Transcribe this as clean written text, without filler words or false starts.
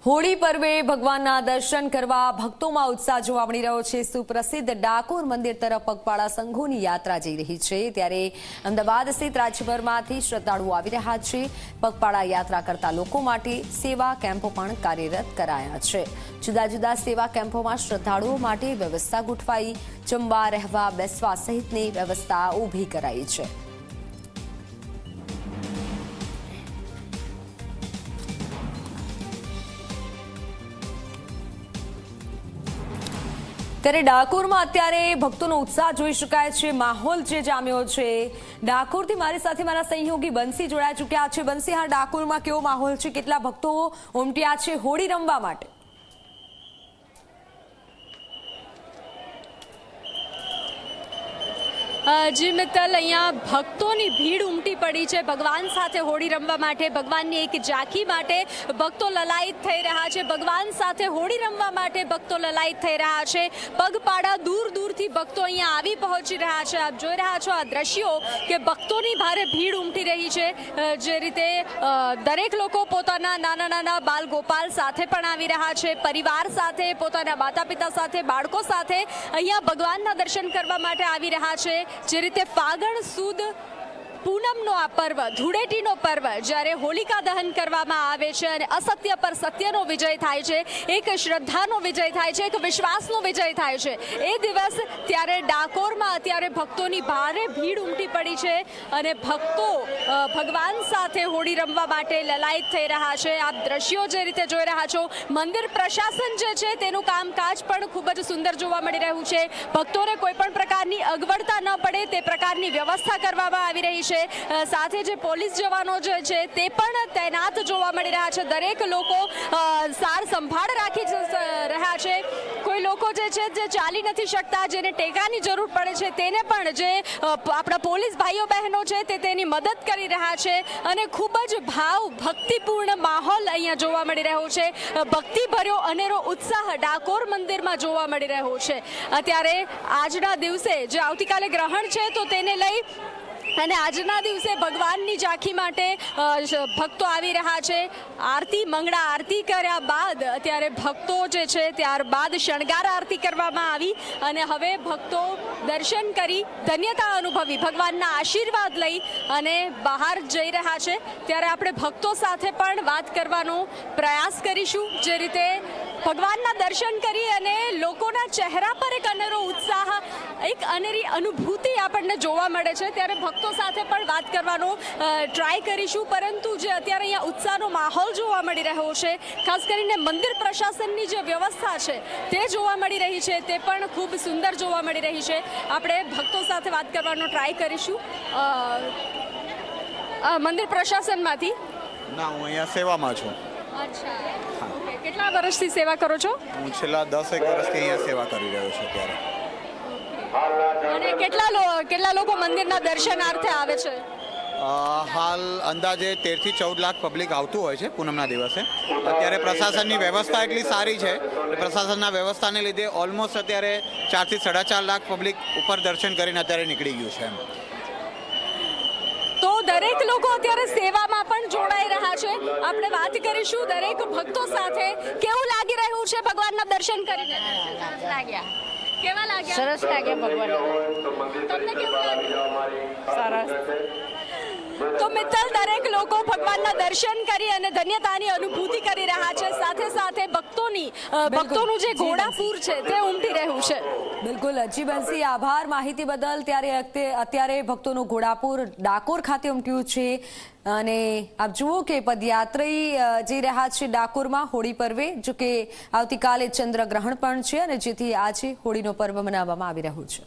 હોળી પર્વે ભગવાનના દર્શન કરવા ભક્તોમાં ઉત્સાહ જોવા મળી રહ્યો છે। સુપ્રસિદ્ધ ડાકોર મંદિર તરફ પગપાળા સંઘોની યાત્રા જઈ રહી છે, ત્યારે અમદાવાદ સ્થિત રાજ્યભરમાંથી શ્રદ્ધાળુઓ આવી રહ્યા છે। પગપાળા યાત્રા કરતા લોકો માટે સેવા કેમ્પો પણ કાર્યરત કરાયા છે। જુદા જુદા સેવા કેમ્પોમાં શ્રદ્ધાળુઓ માટે વ્યવસ્થા ગોઠવાઈ, જમવા, રહેવા, બેસવા સહિતની વ્યવસ્થા ઊભી કરાઈ છે। ત્યારે ડાકોરમાં અત્યારે ભક્તોનો ઉત્સાહ જોઈ શકાય છે, માહોલ જે જામ્યો છે। ડાકોરથી મારી સાથે મારા સહયોગી બંસી જોડાઈ ચૂક્યા છે। બંસી, હા, ડાકોરમાં કેવો માહોલ છે? કેટલા ભક્તો ઉમટ્યા છે હોળી રમવા માટે? જી મિત્તલ, અહીંયા ભક્તોની ભીડ ઉમટી પડી છે ભગવાન સાથે હોળી રમવા માટે। ભગવાનની એક ઝાંખી માટે ભક્તો લલાયત થઈ રહ્યા છે। ભગવાન સાથે હોળી રમવા માટે ભક્તો લલાયત થઈ રહ્યા છે। પગપાળા દૂર દૂરથી ભક્તો અહીંયા આવી પહોંચી રહ્યા છે। આપ જોઈ રહ્યા છો આ દ્રશ્યો કે ભક્તોની ભારે ભીડ ઉમટી રહી છે। જે રીતે દરેક લોકો પોતાના નાના નાના બાલ ગોપાલ સાથે પણ આવી રહ્યા છે, પરિવાર સાથે, પોતાના માતા પિતા સાથે, બાળકો સાથે અહીંયા ભગવાનના દર્શન કરવા માટે આવી રહ્યા છે। જે રીતે ફાગણ સુદ પૂનમનો આ પર્વ, ધૂળેટીનો પર્વ, જ્યારે હોલિકા દહન કરવામાં આવે છે અને અસત્ય પર સત્યનો વિજય થાય છે, એક શ્રદ્ધાનો વિજય થાય છે, એક વિશ્વાસનો વિજય થાય છે, એ દિવસ ત્યારે ડાકોરમાં અત્યારે ભક્તોની ભારે ભીડ ઉમટી પડી છે અને ભક્તો ભગવાન સાથે હોળી રમવા માટે લલાયત થઈ રહ્યા છે। આપ દ્રશ્યો જે રીતે જોઈ રહ્યા છો, મંદિર પ્રશાસન જે છે તેનું કામકાજ પણ ખૂબ જ સુંદર જોવા મળી રહ્યું છે। ભક્તોને કોઈ પણ પ્રકારની અગવડતા ન પડે તે પ્રકારની વ્યવસ્થા કરવામાં આવી રહી છે। સાથે જે પોલીસ જવાનો જે છે તે પણ તૈનાત જોવા મળી રહ્યા છે। દરેક લોકો સાર સંભાળ રાખી રહ્યા છે। કોઈ લોકો જે છે જે ચાલી નથી શકતા, જેને ટેકાની જરૂર પડે છે, તેને પણ જે આપણા પોલીસ ભાઈઓ બહેનો છે તે તેની મદદ કરી રહ્યા છે અને ખૂબ જ ભાવ ભક્તિપૂર્ણ માહોલ અહીંયા જોવા મળી રહ્યો છે। ભક્તિભર્યો અનેરો ઉત્સાહ ડાકોર મંદિરમાં જોવા મળી રહ્યો છે। અત્યારે આજના દિવસે જે આવતીકાલે ગ્રહણ છે તો તેને લઈ અને આજના દિવસે ભગવાનની ઝાંખી માટે ભક્તો આવી રહ્યા છે। આરતી, મંગળા આરતી કર્યા બાદ અત્યારે ભક્તો જે છે ત્યારબાદ શણગાર આરતી કરવામાં આવી અને હવે ભક્તો દર્શન કરી ધન્યતા અનુભવી, ભગવાનના આશીર્વાદ લઈ અને બહાર જઈ રહ્યા છે। ત્યારે આપણે ભક્તો સાથે પણ વાત કરવાનો પ્રયાસ કરીશું। જે રીતે ભગવાનના દર્શન કરી અને લોકોના ચહેરા પર એક અનેરો ઉત્સાહ, એક અનેરી અનુભૂતિ આપણને જોવા મળે છે, ત્યારે ભક્તો સાથે પણ વાત કરવાનો ટ્રાય કરીશું। પરંતુ જે અત્યારે અહીંયા ઉત્સાહનો માહોલ જોવા મળી રહ્યો છે, ખાસ કરીને મંદિર પ્રશાસનની જે વ્યવસ્થા છે તે જોવા મળી રહી છે, તે પણ ખૂબ સુંદર જોવા મળી રહી છે। આપણે ભક્તો સાથે વાત કરવાનો ટ્રાય કરીશું। મંદિર પ્રશાસનમાંથી? ના, હું અહીંયા સેવામાં છું। અચ્છા, કેટલા વર્ષથી સેવા કરો છો? હું છેલ્લા 10 વર્ષથી અહીંયા સેવા કરી રહ્યો છું। ત્યારે અને કેટલા લોકો મંદિરના દર્શનાર્થે આવે છે? હાલ અંદાજે 13 થી 14 લાખ પબ્લિક આવતું હોય છે પૂનમના દિવસે। અત્યારે પ્રશાસનની વ્યવસ્થા એટલી સારી છે, પ્રશાસનના વ્યવસ્થાને લીધે ઓલમોસ્ટ અત્યારે 4 થી 4.5 લાખ પબ્લિક ઉપર દર્શન કરીને અત્યારે નીકળી ગયું છે। તો દરેક લોકો અત્યારે સેવામાં પણ જોડાઈ રહ્યા છે। આપણે વાત કરીશું દરેક ભક્તો સાથે। કેવું લાગી રહ્યું છે ભગવાનના દર્શન કરીને? કેવા લાગ્યા? સરસ લાગ્યા ભગવાન। તમને કેવું લાગ્યું? સરસ। તો મિત્તલ, દરેક લોકો ભગવાનના દર્શન કરી અને ધન્યતાની અનુભૂતિ કરી રહ્યા છે। સાથે સાથે ભક્તોનું જે ઘોડાપૂર છે તે ઉમટી રહ્યું છે। બિલકુલ જી બંસી, આભાર માહિતી બદલ। ત્યારે અત્યારે ભક્તોનું ઘોડાપુર ડાકોર ખાતે ઉમટ્યું છે અને આપ જુઓ કે પદયાત્રી જઈ રહ્યા છે ડાકોરમાં હોળી પર્વે। જો કે આવતીકાલે ચંદ્રગ્રહણ પણ છે અને જેથી આજે હોળીનો પર્વ મનાવવામાં આવી રહ્યું છે।